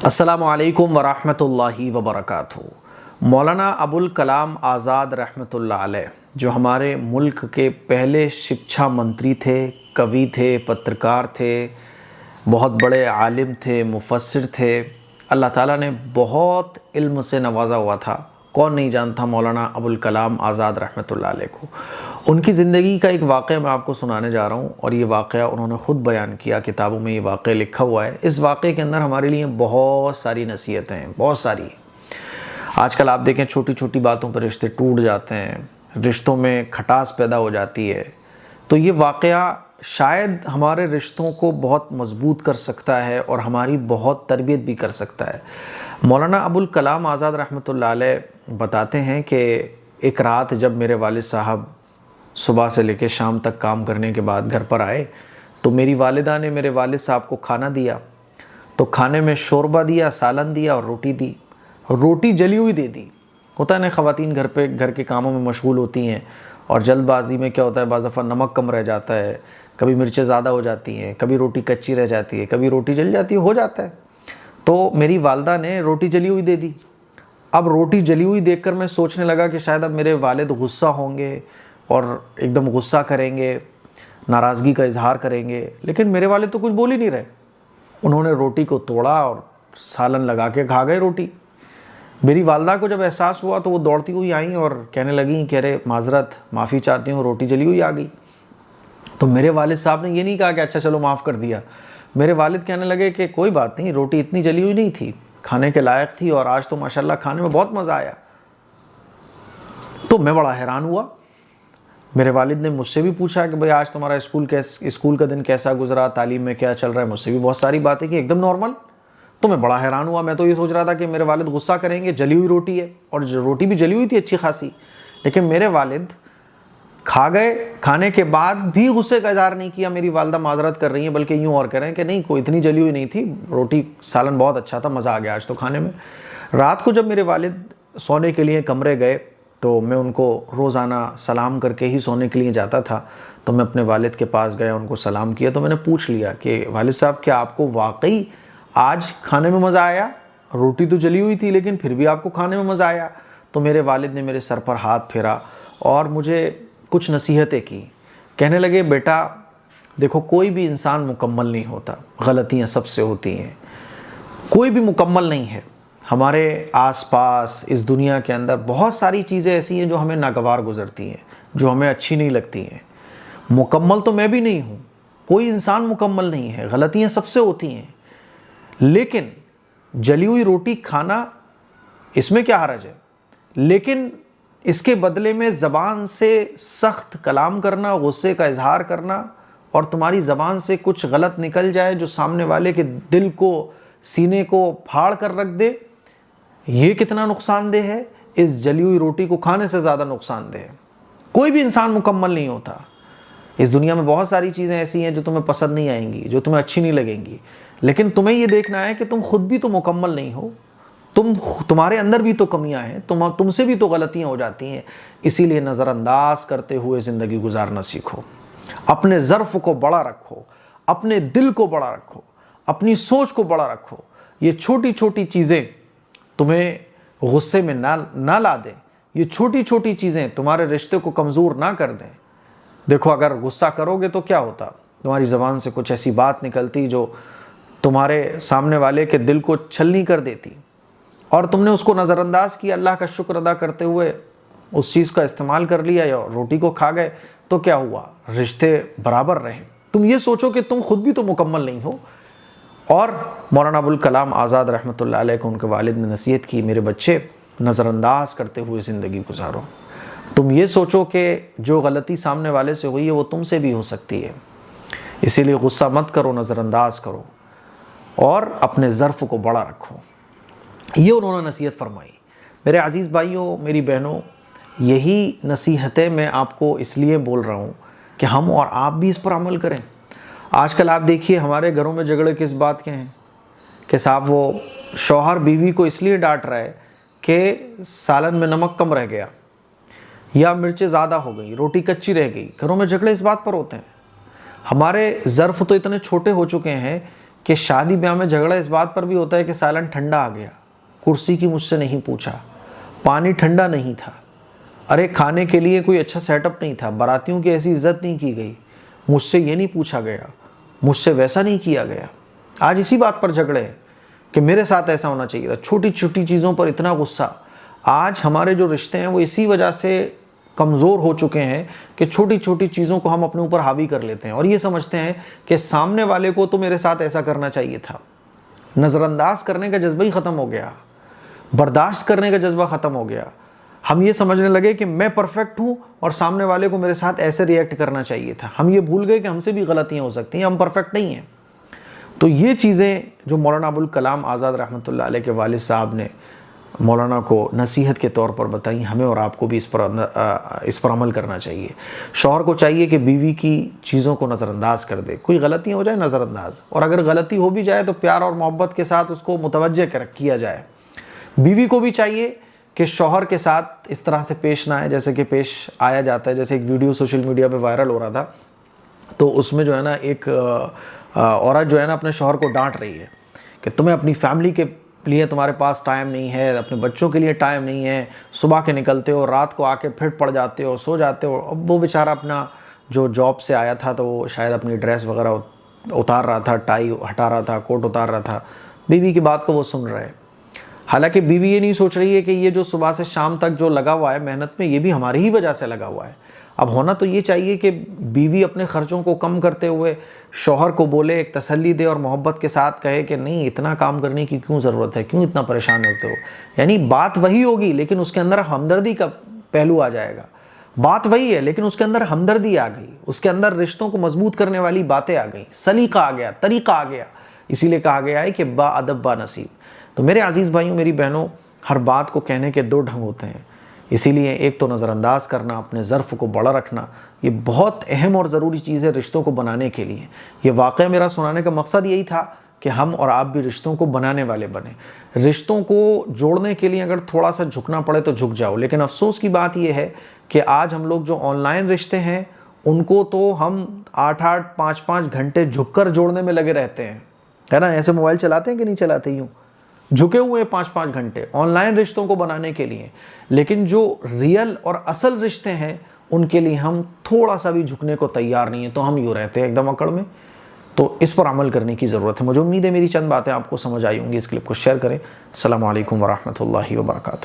अस्सलामु अलैकुम वरहमतुल्लाहि वबरकातुहू। मौलाना अबुल कलाम आज़ाद रहमतुल्लाह अलैह जो हमारे मुल्क के पहले शिक्षा मंत्री थे, कवि थे, पत्रकार थे, बहुत बड़े आलिम थे, मुफस्सिर थे। अल्लाह ताला ने बहुत इल्म से नवाजा हुआ था। कौन नहीं जानता मौलाना अबुल कलाम आज़ाद रहमतुल्लाह अलैह को। उनकी ज़िंदगी का एक वाक़या मैं आपको सुनाने जा रहा हूँ और ये वाक़या उन्होंने ख़ुद बयान किया, किताबों में ये वाक़या लिखा हुआ है। इस वाक़े के अंदर हमारे लिए बहुत सारी नसीहतें हैं, बहुत सारी। आजकल आप देखें छोटी छोटी बातों पर रिश्ते टूट जाते हैं, रिश्तों में खटास पैदा हो जाती है। तो ये वाक़या शायद हमारे रिश्तों को बहुत मजबूत कर सकता है और हमारी बहुत तरबियत भी कर सकता है। मौलाना अबुल कलाम आज़ाद रहमतुल्लाह अलैह बताते हैं कि एक रात जब मेरे वालिद साहब सुबह से लेकर शाम तक काम करने के बाद घर पर आए तो मेरी वालिदा ने मेरे वालिद साहब को खाना दिया। तो खाने में शोरबा दिया, सालन दिया और रोटी दी। रोटी जली हुई दे दी। होता है ना, ख़वातीन घर के कामों में मशगूल होती हैं और जल्दबाजी में क्या होता है, बाज़ दफ़ा नमक कम रह जाता है, कभी मिर्चें ज़्यादा हो जाती हैं, कभी रोटी कच्ची रह जाती है, कभी रोटी जल जाती है, हो जाता है। तो मेरी वालदा ने रोटी जली हुई दे दी। अब रोटी जली हुई देखकर मैं सोचने लगा कि शायद अब मेरे वालिद गुस्सा होंगे और एकदम गुस्सा करेंगे, नाराज़गी का इजहार करेंगे, लेकिन मेरे वालिद तो कुछ बोल ही नहीं रहे। उन्होंने रोटी को तोड़ा और सालन लगा के खा गए रोटी। मेरी वालदा को जब एहसास हुआ तो वो दौड़ती हुई आई और कहने लगी कि अरे माजरत, माफ़ी चाहती हूँ, रोटी जली हुई आ गई। तो मेरे वालिद साहब ने ये नहीं कहा कि अच्छा चलो माफ़ कर दिया। मेरे वालिद कहने लगे कि कोई बात नहीं, रोटी इतनी जली हुई नहीं थी, खाने के लायक थी और आज तो माशाल्लाह खाने में बहुत मज़ा आया। तो मैं बड़ा हैरान हुआ। मेरे वालिद ने मुझसे भी पूछा कि भाई आज तुम्हारा स्कूल का दिन कैसा गुजरा, तालीम में क्या चल रहा है। मुझसे भी बहुत सारी बातें की, एकदम नॉर्मल। तो मैं बड़ा हैरान हुआ। मैं तो ये सोच रहा था कि मेरे वालिद गुस्सा करेंगे, जली हुई रोटी है और रोटी भी जली हुई थी अच्छी खासी। लेकिन मेरे वालिद खा गए, खाने के बाद भी गुस्से का इजहार नहीं किया। मेरी वालदा माजरत कर रही हैं, बल्कि यूँ और कह रहे हैं कि नहीं, कोई इतनी जली हुई नहीं थी, रोटी सालन बहुत अच्छा था, मज़ा आ गया आज तो खाने में। रात को जब मेरे वालिद सोने के लिए कमरे गए तो मैं उनको रोज़ाना सलाम करके ही सोने के लिए जाता था। तो मैं अपने वालिद के पास गया, उनको सलाम किया। तो मैंने पूछ लिया कि वालिद साहब, क्या आपको वाकई आज खाने में मज़ा आया? रोटी तो जली हुई थी लेकिन फिर भी आपको खाने में मज़ा आया? तो मेरे वालिद ने मेरे सर पर हाथ फेरा और मुझे कुछ नसीहतें की। कहने लगे, बेटा देखो, कोई भी इंसान मुकम्मल नहीं होता, गलतियाँ सबसे होती हैं, कोई भी मुकम्मल नहीं है। हमारे आसपास इस दुनिया के अंदर बहुत सारी चीज़ें ऐसी हैं जो हमें नागवार गुजरती हैं, जो हमें अच्छी नहीं लगती हैं। मुकम्मल तो मैं भी नहीं हूँ, कोई इंसान मुकम्मल नहीं है, गलतियाँ सबसे होती हैं। लेकिन जली हुई रोटी खाना, इसमें क्या हर्ज है? लेकिन इसके बदले में ज़बान से सख्त कलाम करना, गुस्से का इजहार करना और तुम्हारी ज़बान से कुछ गलत निकल जाए जो सामने वाले के दिल को, सीने को फाड़ कर रख दे, ये कितना नुकसानदेह है। इस जली हुई रोटी को खाने से ज़्यादा नुकसानदेह है। कोई भी इंसान मुकम्मल नहीं होता। इस दुनिया में बहुत सारी चीज़ें ऐसी हैं जो तुम्हें पसंद नहीं आएंगी, जो तुम्हें अच्छी नहीं लगेंगी, लेकिन तुम्हें ये देखना है कि तुम खुद भी तो मुकम्मल नहीं हो, तुम्हारे अंदर भी तो कमियां हैं, तुमसे भी तो गलतियां हो जाती हैं। इसीलिए नज़रअंदाज करते हुए ज़िंदगी गुजारना सीखो। अपने ज़र्फ़ को बड़ा रखो, अपने दिल को बड़ा रखो, अपनी सोच को बड़ा रखो। ये छोटी छोटी चीज़ें तुम्हें गुस्से में ना ला दें, ये छोटी छोटी चीज़ें तुम्हारे रिश्ते को कमज़ोर ना कर दें। देखो, अगर गुस्सा करोगे तो क्या होता, तुम्हारी ज़बान से कुछ ऐसी बात निकलती जो तुम्हारे सामने वाले के दिल को छलनी कर देती और तुमने उसको नज़रअंदाज किया, अल्लाह का शुक्र अदा करते हुए उस चीज़ का इस्तेमाल कर लिया या रोटी को खा गए, तो क्या हुआ, रिश्ते बराबर रहे। तुम ये सोचो कि तुम खुद भी तो मुकम्मल नहीं हो। और मौलाना अबुल कलाम आज़ाद रहमतुल्लाह अलैह को उनके वालिद ने नसीहत की, मेरे बच्चे, नज़रअंदाज करते हुए ज़िंदगी गुजारो। तुम ये सोचो कि जो गलती सामने वाले से हुई है वो तुमसे भी हो सकती है, इसीलिए गुस्सा मत करो, नज़रअंदाज करो और अपने ज़र्फ़ को बड़ा रखो। ये उन्होंने नसीहत फरमाई। मेरे अज़ीज़ भाइयों, मेरी बहनों, यही नसीहतें मैं आपको इसलिए बोल रहा हूँ कि हम और आप भी इस पर अमल करें। आजकल आप देखिए हमारे घरों में झगड़े किस बात के हैं कि साहब वो शौहर बीवी को इसलिए डांट रहा है कि सालन में नमक कम रह गया या मिर्चें ज़्यादा हो गई, रोटी कच्ची रह गई। घरों में झगड़े इस बात पर होते हैं। हमारे ज़र्फ़ तो इतने छोटे हो चुके हैं कि शादी ब्याह में झगड़ा इस बात पर भी होता है कि सालन ठंडा आ गया, कुर्सी की मुझसे नहीं पूछा, पानी ठंडा नहीं था, अरे खाने के लिए कोई अच्छा सेटअप नहीं था, बारातियों की ऐसी इज्जत नहीं की गई, मुझसे ये नहीं पूछा गया, मुझसे वैसा नहीं किया गया। आज इसी बात पर झगड़े हैं कि मेरे साथ ऐसा होना चाहिए था। छोटी छोटी चीज़ों पर इतना गुस्सा। आज हमारे जो रिश्ते हैं वो इसी वजह से कमज़ोर हो चुके हैं कि छोटी छोटी चीज़ों को हम अपने ऊपर हावी कर लेते हैं और ये समझते हैं कि सामने वाले को तो मेरे साथ ऐसा करना चाहिए था। नज़रअंदाज करने का जज्बा ही ख़त्म हो गया, बर्दाश्त करने का जज्बा ख़त्म हो गया। हम ये समझने लगे कि मैं परफेक्ट हूँ और सामने वाले को मेरे साथ ऐसे रिएक्ट करना चाहिए था। हम ये भूल गए कि हमसे भी गलतियाँ हो सकती हैं, हम परफेक्ट नहीं हैं। तो ये चीज़ें जो मौलाना अबुल कलाम आज़ाद रहमतुल्लाह अलैह के वालिद साहब ने मौलाना को नसीहत के तौर पर बताई, हमें और आपको भी इस पर अमल करना चाहिए। शौहर को चाहिए कि बीवी की चीज़ों को नज़रअंदाज कर दे, कोई गलती हो जाए नज़रअंदाज, और अगर गलती हो भी जाए तो प्यार और मोहब्बत के साथ उसको मुतवज्जे किया जाए। बीवी को भी चाहिए कि शौहर के साथ इस तरह से पेश ना आए जैसे कि पेश आया जाता है। जैसे एक वीडियो सोशल मीडिया पे वायरल हो रहा था, तो उसमें जो है ना एक औरत जो है ना अपने शौहर को डांट रही है कि तुम्हें अपनी फैमिली के लिए तुम्हारे पास टाइम नहीं है, अपने बच्चों के लिए टाइम नहीं है, सुबह के निकलते हो, रात को आके फिर पड़ जाते हो, सो जाते हो। अब वो बेचारा अपना जो जॉब से आया था तो वो शायद अपनी ड्रेस वगैरह उतार रहा था, टाई हटा रहा था, कोट उतार रहा था, बीवी की बात को वो सुन रहे हैं। हालांकि बीवी ये नहीं सोच रही है कि ये जो सुबह से शाम तक जो लगा हुआ है मेहनत में, ये भी हमारी ही वजह से लगा हुआ है। अब होना तो ये चाहिए कि बीवी अपने ख़र्चों को कम करते हुए शौहर को बोले, एक तसल्ली दे और मोहब्बत के साथ कहे कि नहीं इतना काम करने की क्यों ज़रूरत है, क्यों इतना परेशान होते हो। यानी बात वही होगी लेकिन उसके अंदर हमदर्दी का पहलू आ जाएगा। बात वही है लेकिन उसके अंदर हमदर्दी आ गई, उसके अंदर रिश्तों को मजबूत करने वाली बातें आ गई, सलीका आ गया, तरीका आ गया। इसीलिए कहा गया है कि बा अदब बा नसीब। तो मेरे अजीज़ भाइयों, मेरी बहनों, हर बात को कहने के दो ढंग होते हैं। इसीलिए एक तो नज़रअंदाज करना, अपने ज़र्फ़ को बड़ा रखना, ये बहुत अहम और ज़रूरी चीज़ है रिश्तों को बनाने के लिए। ये वाक़या मेरा सुनाने का मकसद यही था कि हम और आप भी रिश्तों को बनाने वाले बने। रिश्तों को जोड़ने के लिए अगर थोड़ा सा झुकना पड़े तो झुक जाओ। लेकिन अफसोस की बात यह है कि आज हम लोग जो ऑनलाइन रिश्ते हैं उनको तो हम 8-8, 5-5 घंटे झुककर जोड़ने में लगे रहते हैं, है ना। ऐसे मोबाइल चलाते हैं कि नहीं चलाते, यूँ झुके हुए हैं 5-5 घंटे ऑनलाइन रिश्तों को बनाने के लिए। लेकिन जो रियल और असल रिश्ते हैं उनके लिए हम थोड़ा सा भी झुकने को तैयार नहीं है, तो हम यूँ रहते हैं एकदम अकड़ में। तो इस पर अमल करने की ज़रूरत है। मुझे उम्मीद है मेरी चंद बातें आपको समझ आई होंगी। इस क्लिप को शेयर करें। अस्सलामु अलैकुम वरहमतुल्लाहि वबरकातुहू।